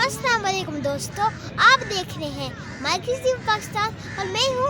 अस्सलाम वालेकुम दोस्तों, आप देख रहे हैं महफूज पाकिस्तान और मैं हूँ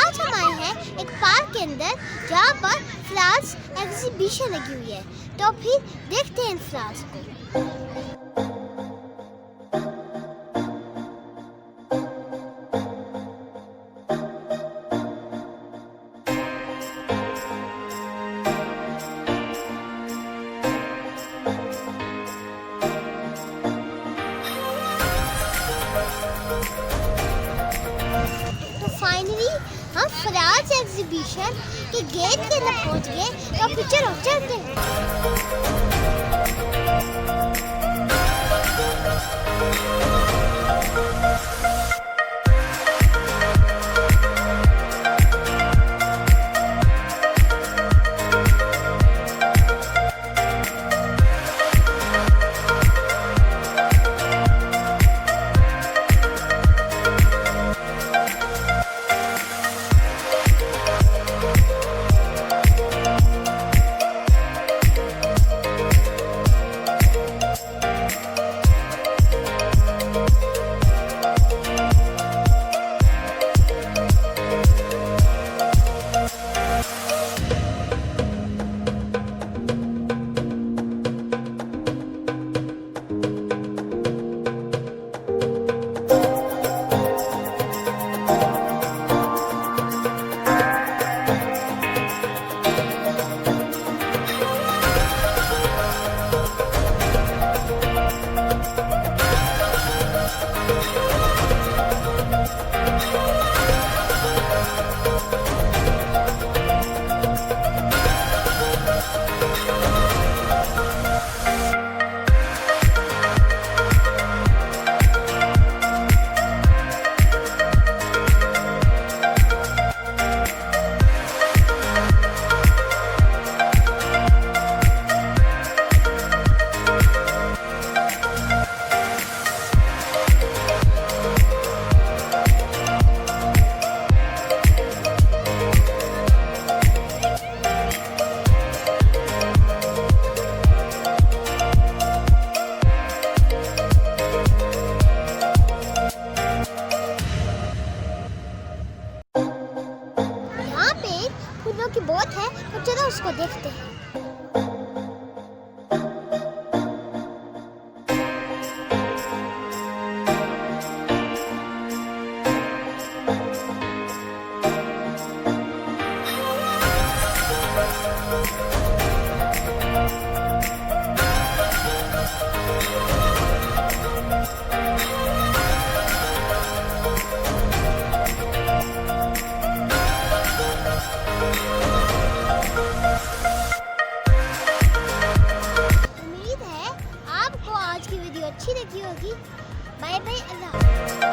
आज हम आए हैं एक पार्क के अंदर जहाँ पर फ्लावर्स एग्जीबिशन लगी हुई है, तो फिर देखते हैं इन फ्लावर्स को। फाइनली हम फ्लावर्स एग्जीबिशन के गेट के अंदर पहुंच गए, तो पिक्चर हो चलते हैं। फूलों की बोट है, तो चलो उसको देखते हैं। अच्छी लगी होगी। बाय बाय, अल्लाह।